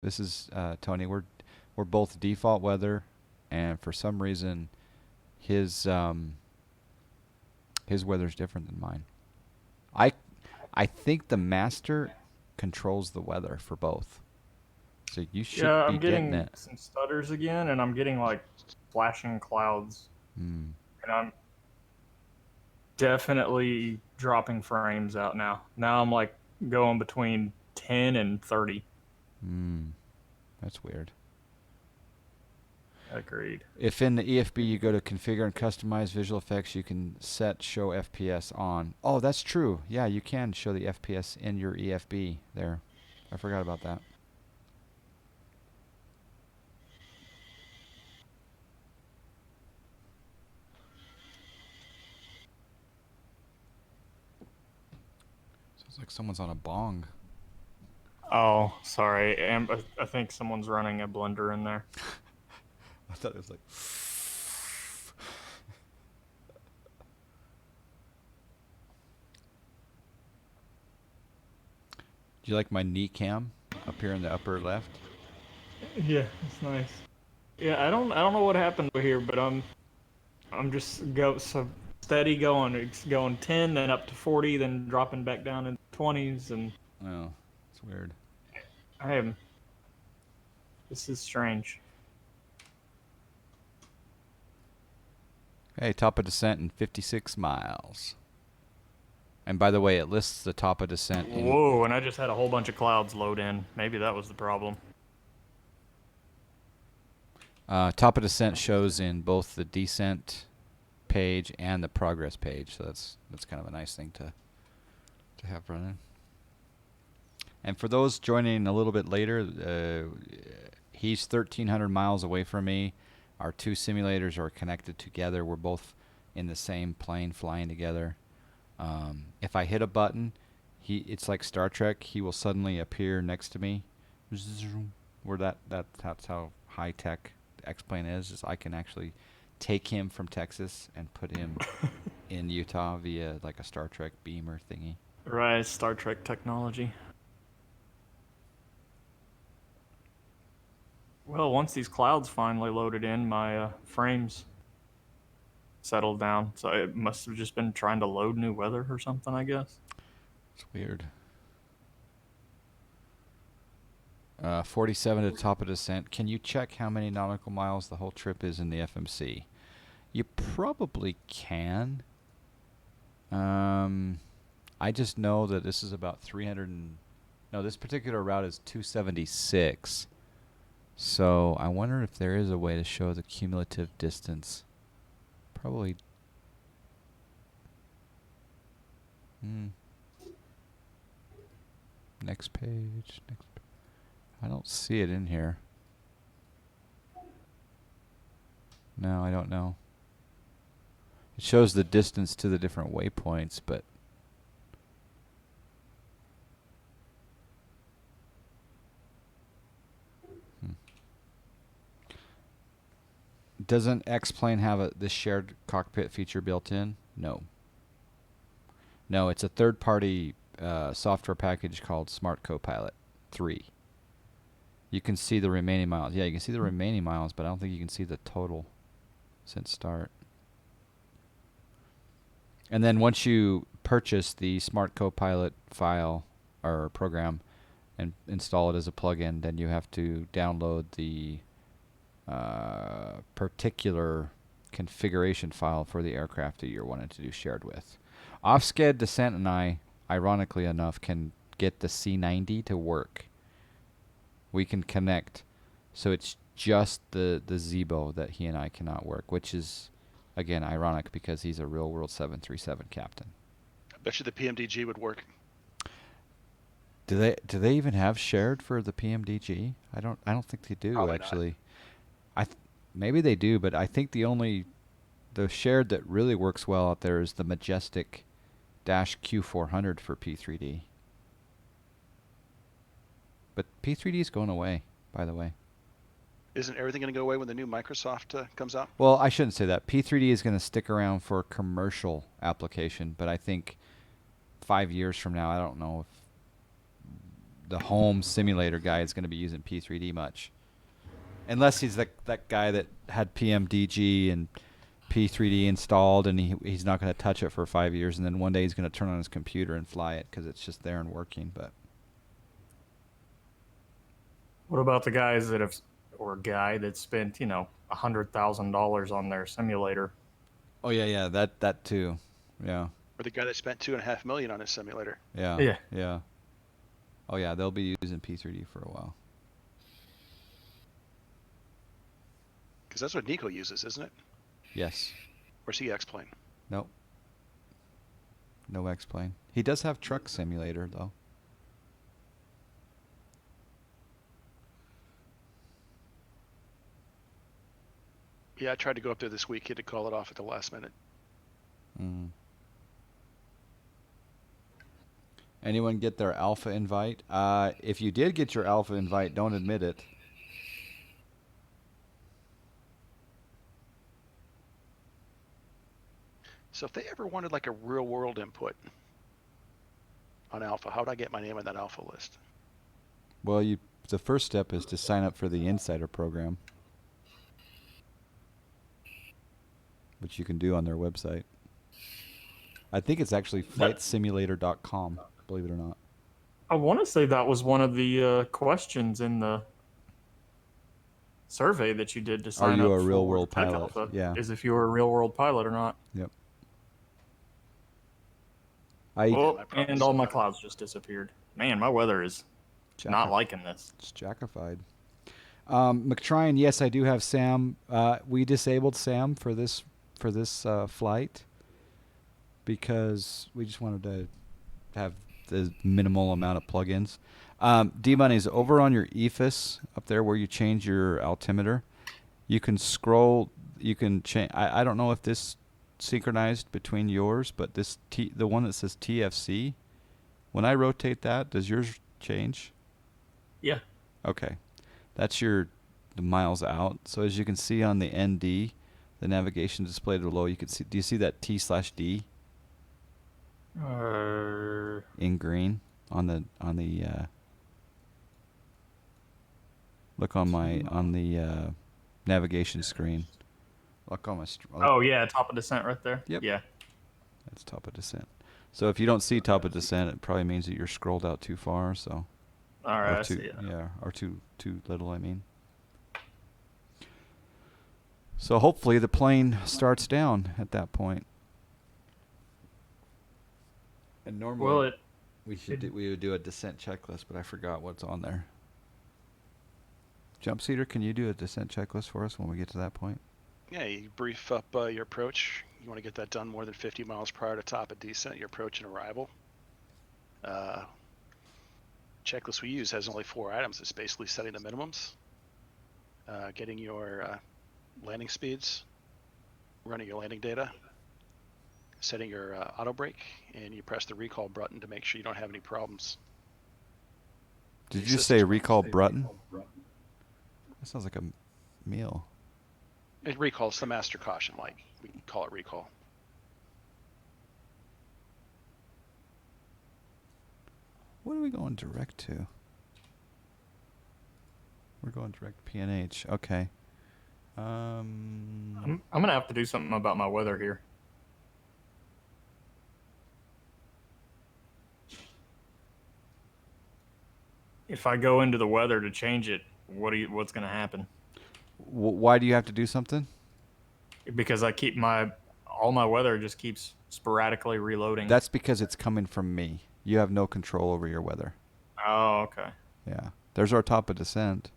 This is Tony. We're both default weather, and for some reason, his his weather's different than mine. I I think the master controls the weather for both, so you should Yeah, be I'm getting getting it. some stutters again, and I'm getting like flashing clouds, Hmm. and I'm definitely dropping frames out now. Now I'm like going between 10 and 30. Hmm. That's weird. Agreed. If in the EFB you go to configure and customize visual effects, you can set show FPS on. Oh, that's true. Yeah, you can show the FPS in your EFB there. I forgot about that. Sounds like someone's on a bong. Oh, sorry. I think someone's running a blender in there. I thought it was like. Do you like my knee cam up here in the upper left? Yeah, it's nice. Yeah, I don't know what happened here, but I'm just go so steady going. It's going 10, then up to 40, then dropping back down in 20s, and Oh, it's weird. I am. This is strange. Hey, top of descent in 56 miles. And by the way, it lists the top of descent in. Whoa, and I just had a whole bunch of clouds load in. Maybe that was the problem. Top of descent shows in both the descent page and the progress page, so that's kind of a nice thing to have running. And for those joining a little bit later, he's 1,300 miles away from me. Our two simulators are connected together. We're both in the same plane flying together. If I hit a button, it's like Star Trek. He will suddenly appear next to me. Where that's how high tech the X-plane is I can actually take him from Texas and put him in Utah via like a Star Trek beamer thingy. Right, Star Trek technology. Well, once these clouds finally loaded in, my frames settled down. So it must have just been trying to load new weather or something, I guess. It's weird. 47 to the top of descent. Can you check how many nautical miles the whole trip is in the FMC? You probably can. Um, I just know that this is about 300 and no, this particular route is 276. So I wonder if there is a way to show the cumulative distance. Probably. Hmm. Next page. Next. I don't see it in here. No, I don't know. It shows the distance to the different waypoints, but hmm. Doesn't X-Plane have this shared cockpit feature built in? No. No, it's a third-party software package called SmartCopilot 3. You can see the remaining miles. Yeah, you can see the remaining miles, but I don't think you can see the total since start. And then once you purchase the SmartCopilot file or program and install it as a plugin, then you have to download the particular configuration file for the aircraft that you're wanting to do shared with. Off-sched Descent and I, ironically enough, can get the C90 to work. We can connect. So it's just the Zibo that he and I cannot work, which is, again, ironic because he's a real world 737 captain. I bet you the PMDG would work. Do they even have shared for the PMDG? I don't think they do. Probably Actually. Maybe they do, but I think the shared that really works well out there is the Majestic Dash Q400 for P3D. But P3D is going away, by the way. Isn't everything going to go away when the new Microsoft comes out? Well, I shouldn't say that. P3D is going to stick around for commercial application, but I think 5 years from now, I don't know if the home simulator guy is going to be using P3D much, unless he's that guy that had PMDG and P3D installed, and he's not going to touch it for 5 years, and then one day he's going to turn on his computer and fly it because it's just there and working. But What about the guys that have, or a guy that spent, $100,000 on their simulator? oh yeah, that too, yeah, Or the guy that spent $2.5 million on his simulator. yeah. Oh yeah, they'll be using P3D for a while. Because that's what Nico uses, isn't it? Yes. Or is he X-Plane? Nope. No X-Plane. He does have Truck Simulator, though. Yeah, I tried to go up there this week. He had to call it off at the last minute. Anyone get their alpha invite? If you did get your alpha invite, don't admit it. So if they ever wanted like a real world input on alpha, how would I get my name on that alpha list? Well, the first step is to sign up for the insider program, which you can do on their website. I think it's actually flightsimulator.com, believe it or not. I want to say that was one of the questions in the survey that you did to sign up. Are you a for real world Tech pilot? Alpha, Yeah. is if you were a real world pilot or not. Yep. And all my clouds just disappeared. Man, my weather is not liking this. It's jackified. McTryan, yes, I do have SAM. We disabled SAM for this flight because we just wanted to have the minimal amount of plugins. D-Money's over on your EFIS up there where you change your altimeter. You can scroll. You can change. I don't know if this synchronized between yours, but the one that says TFC, when I rotate that, does yours change? Yeah. Okay. That's the miles out. So as you can see on the ND, the navigation display below, you can see. Do you see that T/D in green on the look on the navigation screen. Look on my. Oh yeah, top of descent right there. Yep. Yeah. That's top of descent. So if you don't see top of descent, it probably means that you're scrolled out too far. So. All right, I see it. Yeah, or too little, I mean. So hopefully the plane starts down at that point. And normally we would do a descent checklist, but I forgot what's on there. Jumpseater, can you do a descent checklist for us when we get to that point? Yeah, you brief up your approach. You want to get that done more than 50 miles prior to top of descent, your approach and arrival. Checklist we use has only 4 items. It's basically setting the minimums, getting your landing speeds, running your landing data, setting your auto brake, and you press the recall button to make sure you don't have any problems. Did you say recall button? That sounds like a meal. It recalls the master caution light. We call it recall. What are we going direct to? We're going direct PNH. Okay. I'm gonna have to do something about my weather here. If I go into the weather to change it, what's gonna happen? Why do you have to do something? Because I keep all my weather just keeps sporadically reloading. That's because it's coming from me. You have no control over your weather. Oh, okay. Yeah. There's our top of descent.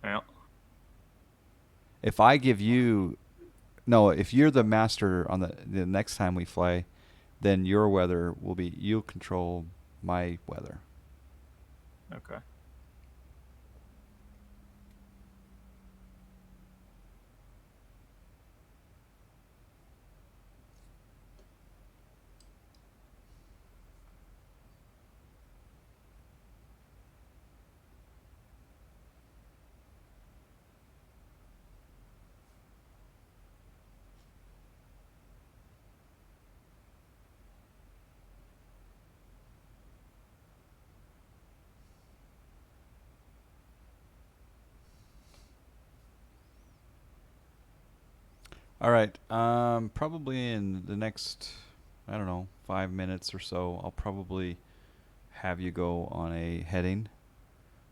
Yeah. If I give you... No, if you're the master on the next time we fly, then your weather will be... You'll control my weather. Okay. All right. Probably in the next, I don't know, 5 minutes or so, I'll probably have you go on a heading.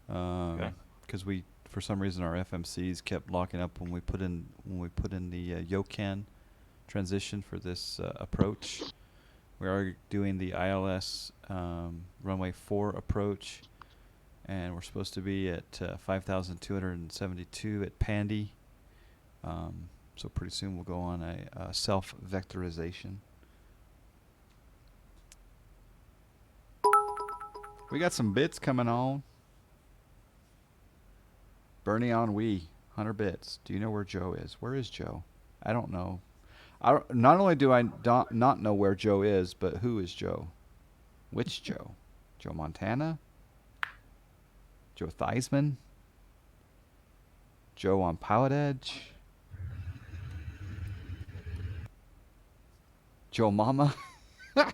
Okay. Because we, for some reason, our FMCs kept locking up when we put in the Yokan transition for this approach. We are doing the ILS runway 4 approach, and we're supposed to be at 5,272 at Pandy. So pretty soon we'll go on a self-vectorization. We got some bits coming on. Bernie on Wii, 100 bits. Do you know where Joe is? Where is Joe? I don't know. Not only do I not know where Joe is, but who is Joe? Which Joe? Joe Montana? Joe Theismann? Joe on Pilot Edge? Joe Mama? Yeah.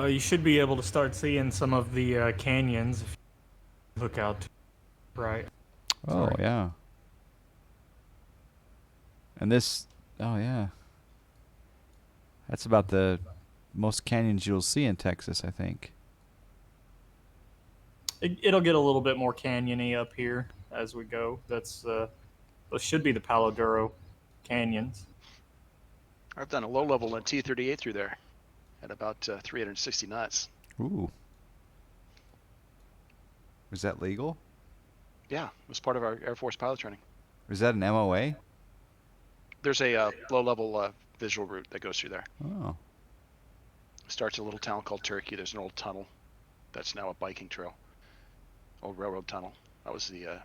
You should be able to start seeing some of the canyons if you look out. Right. Oh, Sorry. yeah. And this, oh, yeah. That's about the most canyons you'll see in Texas, I think. It'll get a little bit more canyony up here as we go. Those should be the Palo Duro canyons. I've done a low level in T-38 through there at about 360 knots. Ooh. Is that legal? Yeah, it was part of our Air Force pilot training. Is that an MOA? There's a low level visual route that goes through there. Oh. It starts in a little town called Turkey. There's an old tunnel that's now a biking trail. Old railroad tunnel. That was the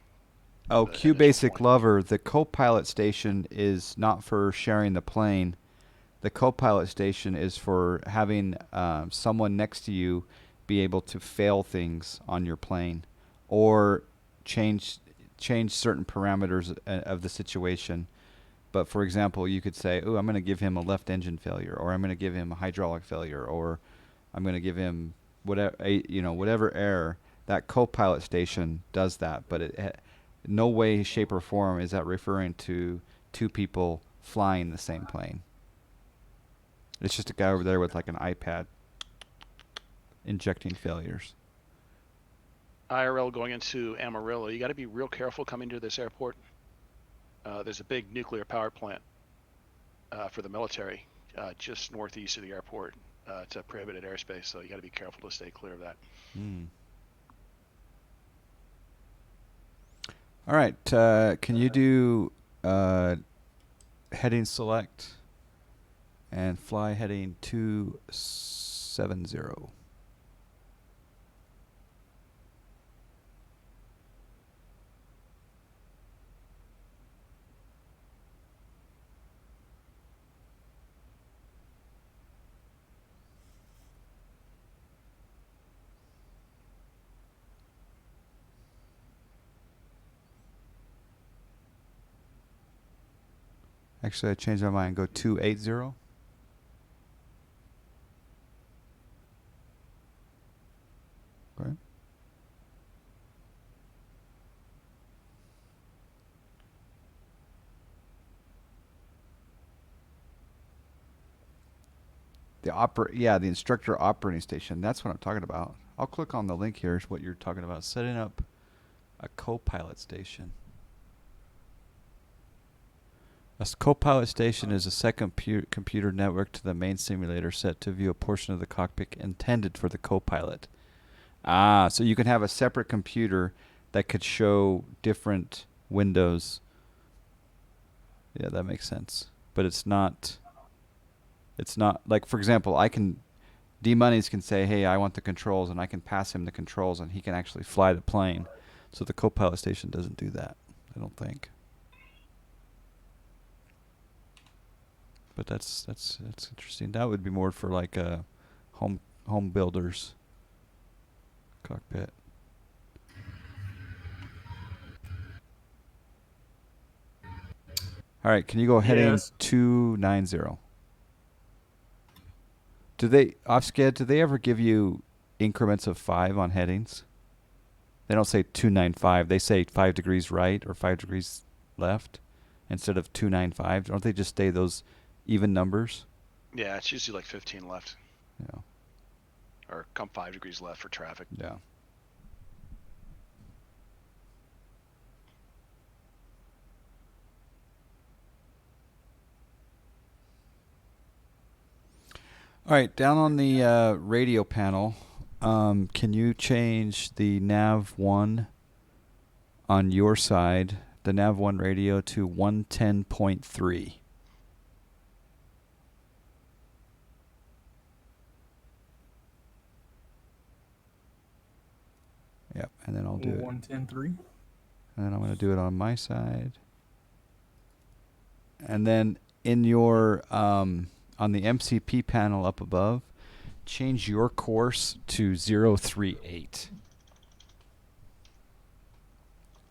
Oh, the Q initial Basic point. Lover, the co-pilot station is not for sharing the plane. The co-pilot station is for having someone next to you be able to fail things on your plane or change certain parameters of the situation. But for example, you could say, "Oh, I'm going to give him a left engine failure, or I'm going to give him a hydraulic failure, or I'm going to give him whatever error." That co-pilot station does that, but no way, shape, or form is that referring to two people flying the same plane. It's just a guy over there with like an iPad injecting failures. IRL going into Amarillo. You got to be real careful coming to this airport. There's a big nuclear power plant for the military just northeast of the airport. It's a prohibited airspace, so you got to be careful to stay clear of that. All right. Can you do heading select and fly heading 270? Actually, I changed my mind. Go 280. Okay. The instructor operating station. That's what I'm talking about. I'll click on the link here. Is what you're talking about. Setting up a co-pilot station. A co-pilot station is a second computer network to the main simulator set to view a portion of the cockpit intended for the co-pilot. So you can have a separate computer that could show different windows. Yeah, that makes sense. But it's not like, for example, D-Monies can say, hey, I want the controls, and I can pass him the controls, and he can actually fly the plane. So the co-pilot station doesn't do that, I don't think. But that's interesting. That would be more for like a home builders cockpit. All right, can you go heading Yes. 290? Do they ever give you increments of 5 on headings? They don't say 295. They say 5 degrees right or 5 degrees left instead of 295. Don't they just stay those even numbers? Yeah, it's usually like 15 left, Yeah. or come 5 degrees left for traffic. Yeah. All right, down on the radio panel, can you change the nav1 on your side, the nav1 radio, to 110.3? Yep, and then I'll do it. 110.3. And then I'm going to do it on my side. And then in your on the MCP panel up above, change your course to 038.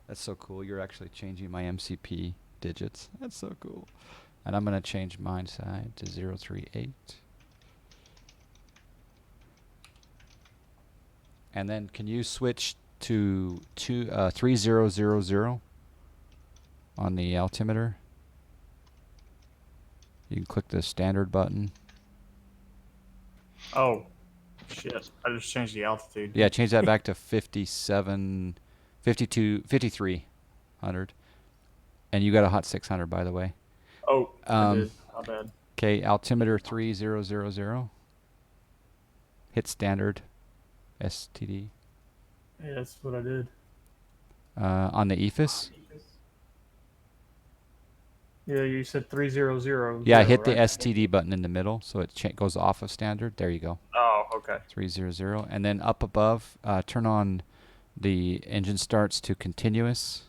That's so cool. You're actually changing my MCP digits. That's so cool. And I'm going to change mine side to 038. And then can you switch to 3000 on the altimeter? You can click the standard button. Oh, shit. I just changed the altitude. Yeah, change that back to 57, 52, 5300. And you got a hot 600, by the way. Oh, I did. My bad. Okay, altimeter 3000. Hit standard STD. Yeah, that's what I did. On the EFIS? Yeah, you said 300. Yeah, hit right? the STD button in the middle so it goes off of standard. There you go. Oh, okay. 300. And then up above, turn on the engine starts to continuous.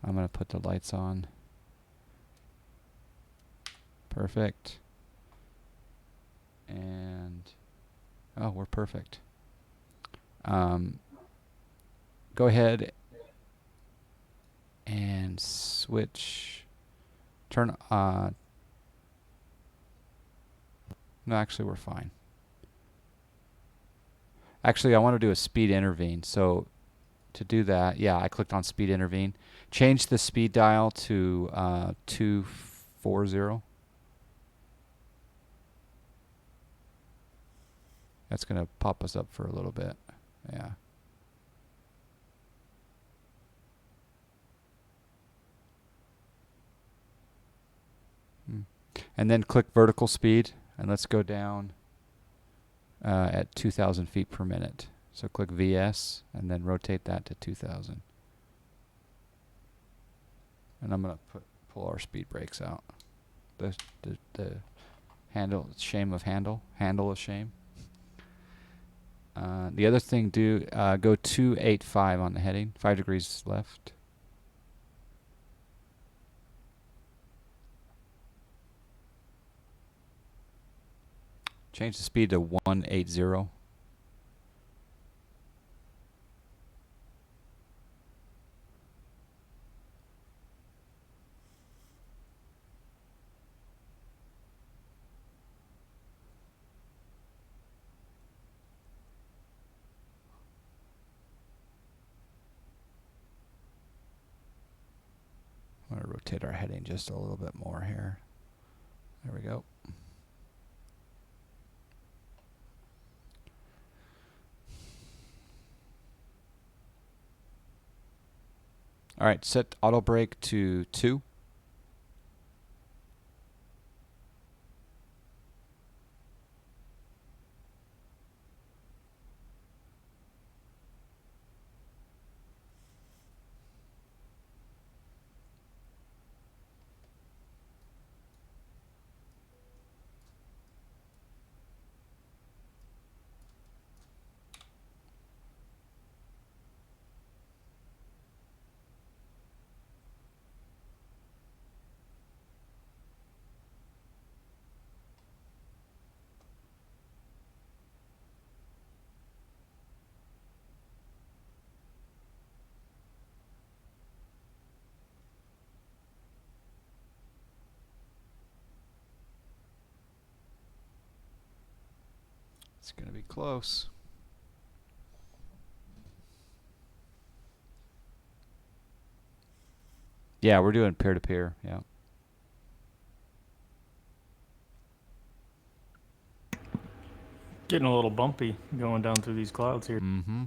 I'm going to put the lights on. Perfect. And, oh, we're perfect. Go ahead and switch. Turn, no, actually, we're fine. Actually, I want to do a speed intervene. So to do that, yeah, I clicked on speed intervene. Change the speed dial to 240. That's going to pop us up for a little bit. Yeah. And then click vertical speed, and let's go down at 2,000 feet per minute. So click VS, and then rotate that to 2,000. And I'm going to pull our speed brakes out. The handle, shame of handle of shame. The other thing, go 285 on the heading, 5 degrees left. Change the speed to 180. I'm going to rotate our heading just a little bit more here. There we go. All right, set auto brake to 2. It's going to be close. Yeah, we're doing peer-to-peer. Yeah. Getting a little bumpy going down through these clouds here. Mm-hmm.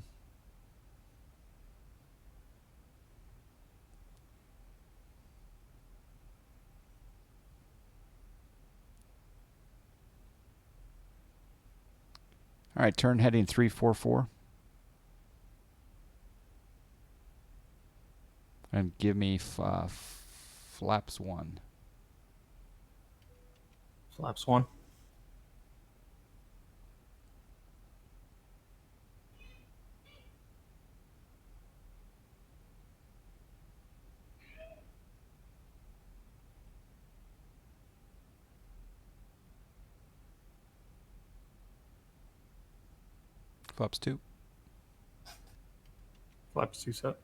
All right, turn heading 344. And give me flaps 1. Flaps 1. Flaps 2. Flaps 2 set.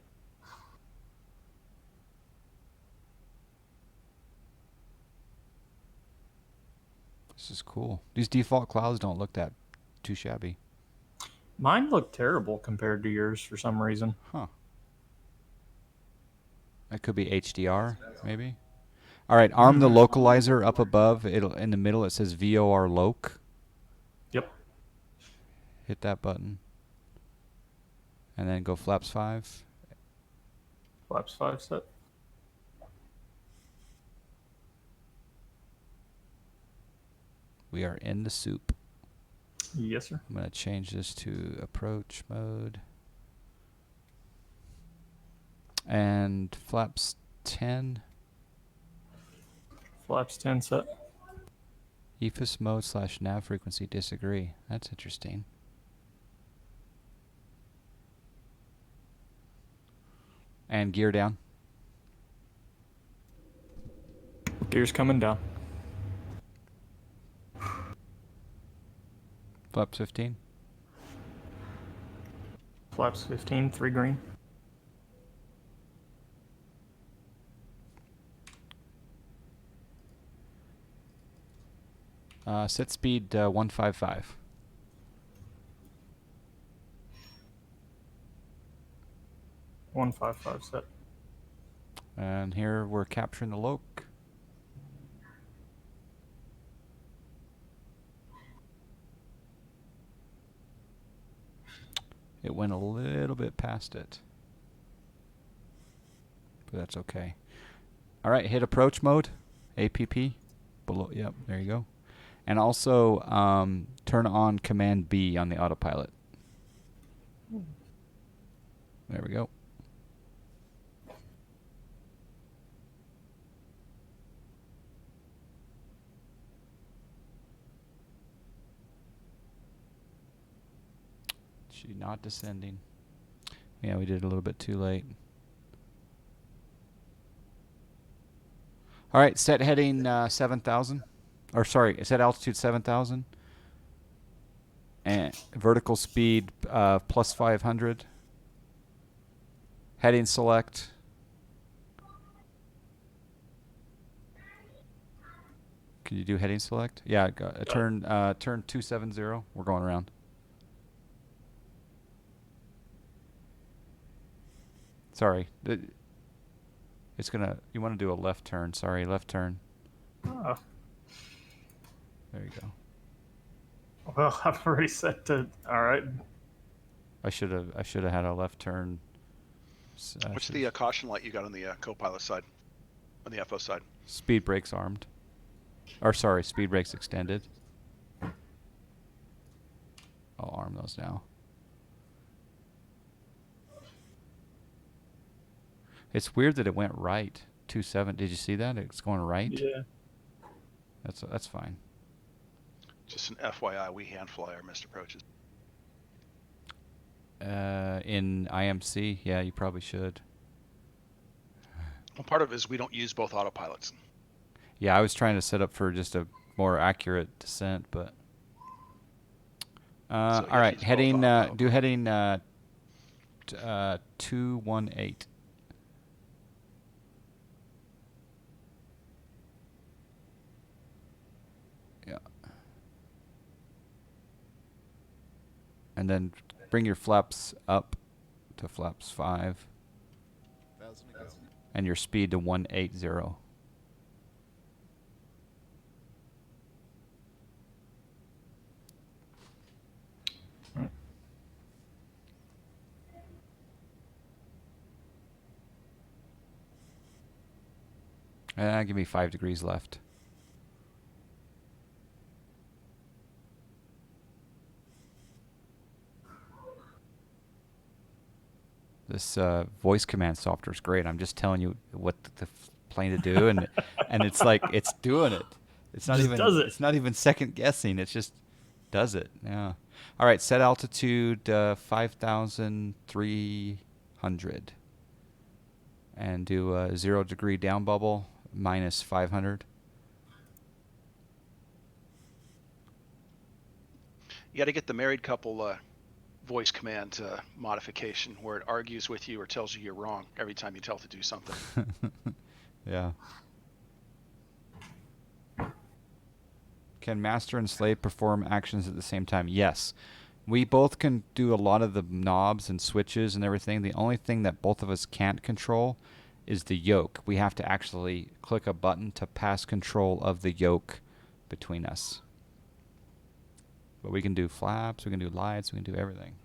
This is cool. These default clouds don't look that too shabby. Mine look terrible compared to yours for some reason. Huh. That could be HDR, maybe. All right, arm the localizer up above. It'll in the middle. It says VOR loc. Yep. Hit that button, and then go flaps 5. Flaps 5 set. We are in the soup. Yes, sir. I'm gonna change this to approach mode, and flaps 10. Flaps 10 set. EFIS mode / nav frequency disagree. That's interesting. And gear down. Gear's coming down. Flaps 15. Flaps 15, 3 green. Set speed 155. One 5 set. And here we're capturing the loc. It went a little bit past it, but that's okay. All right, hit approach mode, APP. Below, yep, there you go. And also turn on Command B on the autopilot. There we go. She not descending. Yeah, we did it a little bit too late. All right, set heading 7,000. Or sorry, set altitude 7,000. And vertical speed plus 500. Heading select. Can you do heading select? Yeah, turn 270. We're going around. Sorry. It's gonna. You want to do a left turn? Sorry, left turn. Oh, There you go. well, I've already set to. All right. I should have had a left turn. What's the caution light you got on the Copilot side? On the FO side? Speed brakes armed. Or sorry, speed brakes extended. I'll arm those now. It's weird that it went right. 2.7. Did you see that? It's going right. Yeah. That's fine. Just an FYI, we hand fly our missed approaches. In IMC, yeah, you probably should. Well, part of it is we don't use both autopilots. Yeah, I was trying to set up for just a more accurate descent, but all right, use both heading autopilot. do heading 218. Yeah. And then bring your flaps up to flaps 5. and your speed to 180. Give me 5 degrees left. This voice command software is great. I'm just telling you what the plane to do, and and it's like it's doing it. It's not Just even does it. it's not even second guessing. It just does it. Yeah. All right. Set altitude 5,300, and do a 0 degree down bubble minus 500. You got to get the married couple voice command modification where it argues with you or tells you you're wrong every time you tell it to do something. Yeah. Can master and slave perform actions at the same time? Yes. We both can do a lot of the knobs and switches and everything. The only thing that both of us can't control is the yoke. We have to actually click a button to pass control of the yoke between us. But we can do flaps, we can do lights, we can do everything.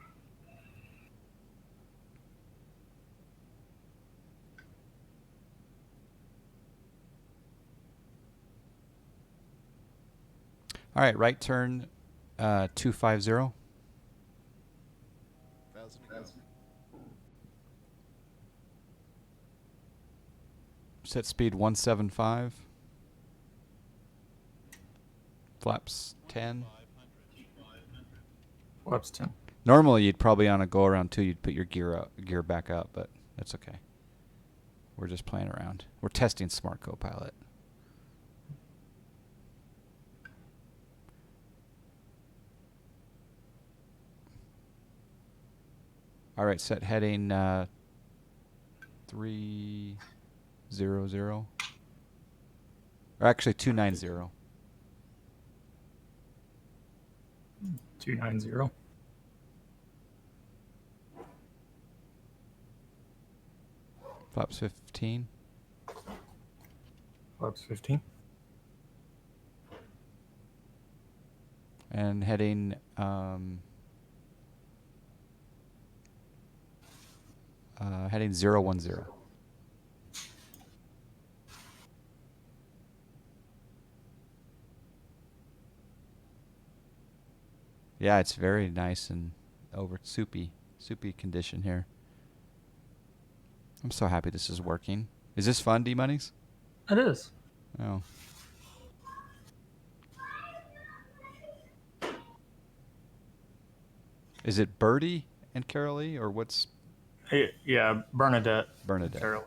All right, right turn 250. Set speed 175. Flaps 10. Flaps 10. Normally, you'd probably on a go around 2, you'd put your gear back up, but that's okay. We're just playing around. We're testing SmartCopilot. All right, set heading 300. Or actually 290. 290. Flaps 15. Flaps 15. And heading heading 010. Yeah, it's very nice and soupy condition here. I'm so happy this is working. Is this fun, D-Monies? It is. Oh. Is it Birdie and Carol Lee, or what's Yeah, Bernadette. Bernadette? Carol.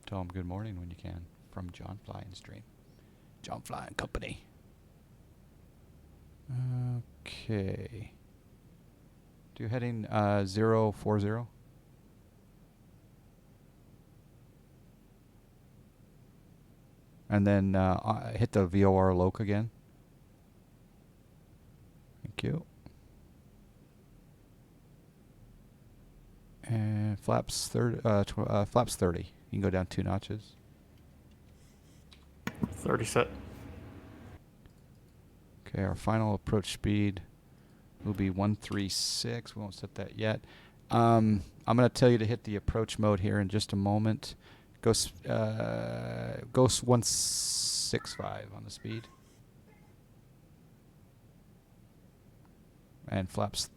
Tell them good morning when you can from John Fly and Stream. John Fly and Company. Okay. Do heading 040. And then hit the VOR loc again. Thank you. And flaps 30. Flaps 30. You can go down 2 notches. 30 set. Okay, our final approach speed will be 136. We won't set that yet. I'm going to tell you to hit the approach mode here in just a moment. Go 165 on the speed. And flaps.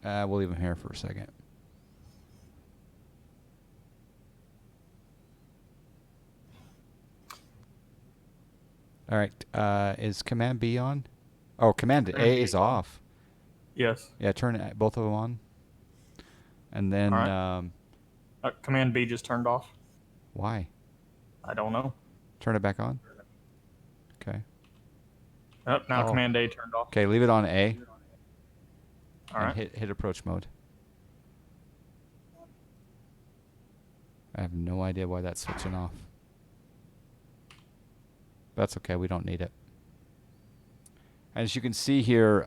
We'll leave them here for a second. All right. Is Command B on? Oh, Command A is off. Yes. Yeah, turn both of them on. And then... All right. Command B just turned off. Why? I don't know. Turn it back on? Okay. Now Command A turned off. Okay, leave it on A. All right. Hit approach mode. I have no idea why that's switching off. That's okay. We don't need it. As you can see here,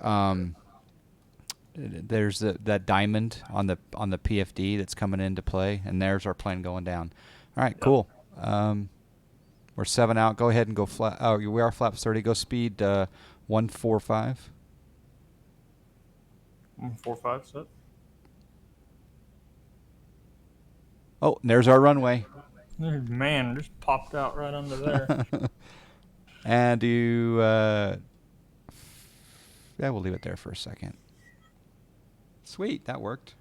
there's that diamond on the PFD that's coming into play, and there's our plane going down. All right, Yep. cool. We're 7 out. Go ahead and go flat. Oh, we are flaps 30. Go speed 145. 145 set. Oh, and there's our runway. Man, just popped out right under there. And do yeah, we'll leave it there for a second. Sweet, that worked.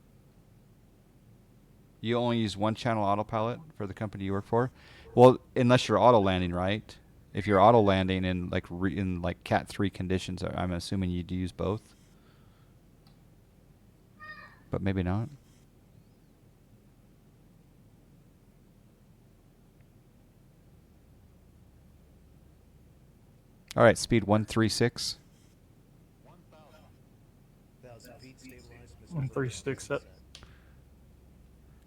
You only use one channel autopilot for the company you work for? Well, unless you're auto landing, right? If you're auto landing in like Cat 3 conditions, I'm assuming you'd use both. But maybe not. All right, speed 136. 136 set.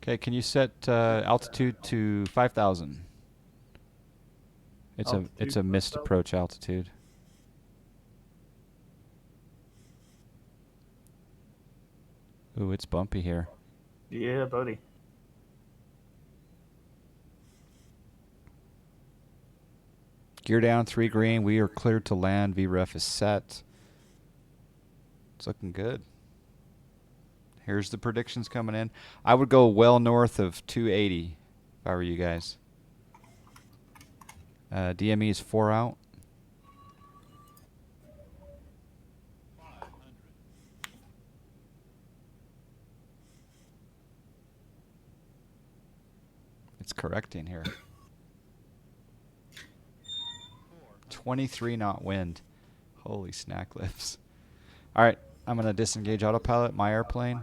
Okay, can you set altitude to 5,000? It's a missed 5,000. approach altitude. Ooh, it's bumpy here. Yeah, buddy. Gear down, 3 green. We are cleared to land. VREF is set. It's looking good. Here's the predictions coming in. I would go well north of 280 if I were you guys. DME is 4 out. It's correcting here. 23 knot wind. Holy snack lips. All right, I'm going to disengage autopilot, my airplane.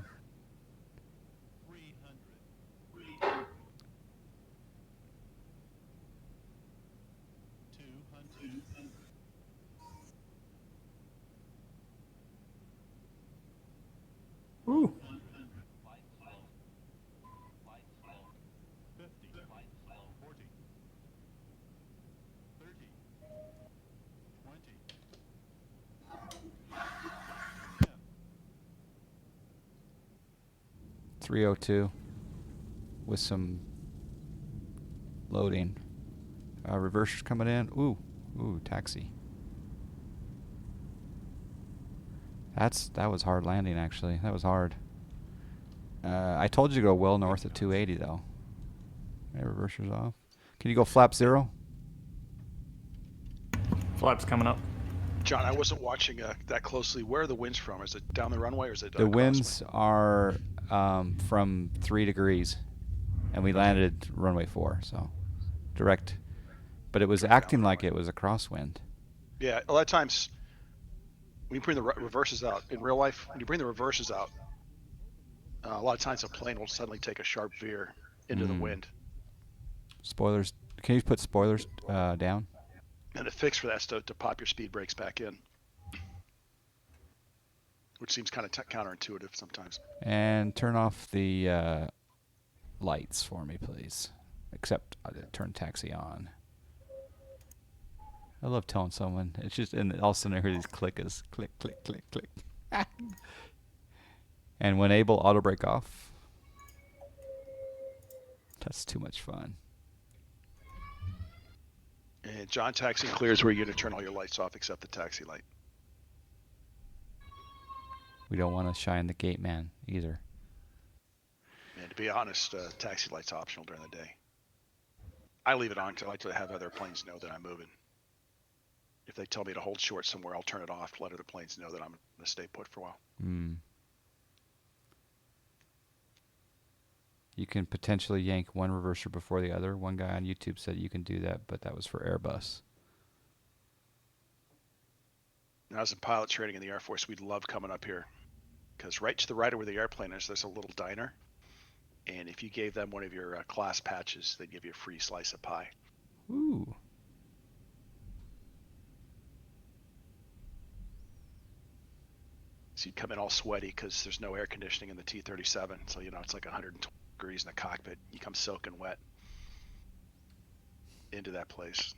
Ooh. .302 with some loading. Reversers coming in. Ooh, taxi. That was hard landing, actually. That was hard. I told you to go well north of 280, though. Okay, reversers off. Can you go flap 0? Flaps coming up. John, I wasn't watching that closely. Where are the winds from? Is it down the runway or is it The crosswind? winds are from 3 degrees, and we landed runway 4, so direct. But it was Direct down acting the like runway. it was a crosswind. Yeah, a lot of times when you bring the reverses out in real life, when you bring the reverses out, a lot of times a plane will suddenly take a sharp veer into the wind. Spoilers. Can you put spoilers down? And the fix for that is to pop your speed brakes back in, which seems kind of counterintuitive sometimes. And turn off the lights for me, please. Except turn taxi on. I love telling someone. It's just, and all of a sudden I hear these clickers. Click, click, click, click. And when able, auto brake off. That's too much fun. And John, taxi clears where you're going to turn all your lights off except the taxi light. We don't want to shine the gate man either. And to be honest, taxi light's optional during the day. I leave it on because I like to have other planes know that I'm moving. If they tell me to hold short somewhere, I'll turn it off to let other planes know that I'm going to stay put for a while. You can potentially yank one reverser before the other. One guy on YouTube said you can do that, but that was for Airbus. When I was in pilot training in the Air Force, we'd love coming up here because right to the right of where the airplane is, there's a little diner. And if you gave them one of your class patches, they'd give you a free slice of pie. Ooh. So you'd come in all sweaty because there's no air conditioning in the T-37. So, it's like 120 degrees in the cockpit. You come soaking wet into that place.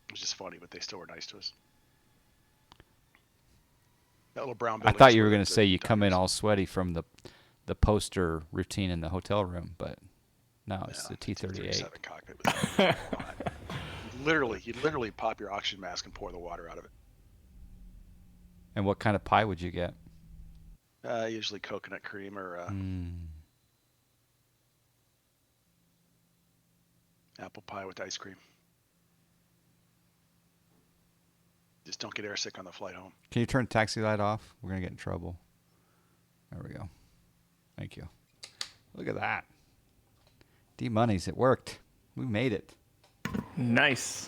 It was just funny, but they still were nice to us. That little brown I building. thought is you were where going to say you come in diners. all sweaty from the poster routine in the hotel room, but no, it's Yeah, the T-38. T-37 cockpit was hot. You'd literally pop your oxygen mask and pour the water out of it. And what kind of pie would you get? Usually coconut cream or apple pie with ice cream. Just don't get airsick on the flight home. Can you turn taxi light off? We're going to get in trouble. There we go. Thank you. Look at that. D-Monies, it worked. We made it. Nice.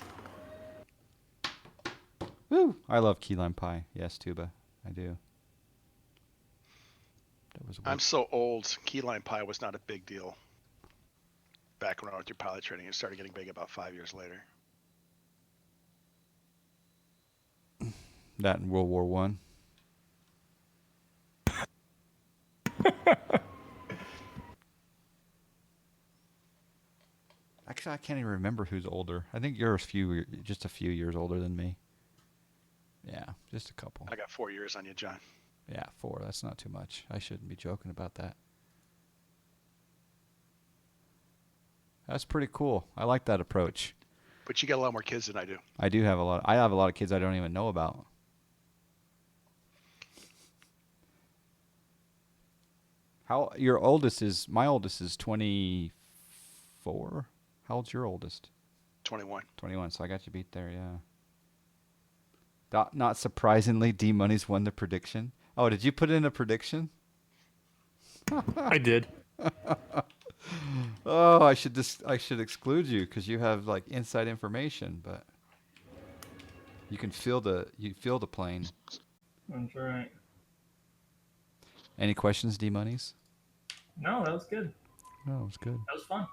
Woo! I love key lime pie. Yes, Tuba. I do. That was I'm so old. Key lime pie was not a big deal. Back when I went through pilot training, it started getting big about 5 years later. that in World War One. Actually, I can't even remember who's older. I think you're just a few years older than me. Yeah, just a couple. I got 4 years on you, John. Yeah, 4. That's not too much. I shouldn't be joking about that. That's pretty cool. I like that approach. But you got a lot more kids than I do. I do have a lot. I have a lot of kids I don't even know about. My oldest is 24. How old's your oldest? 21. 21. So I got you beat there, yeah. Not surprisingly, D-Money's won the prediction. Oh, did you put in a prediction? I did. Oh, I should exclude you because you have like inside information, but you feel the plane. That's right. Any questions, D-Monies? No, that was good. No, it was good. That was fun.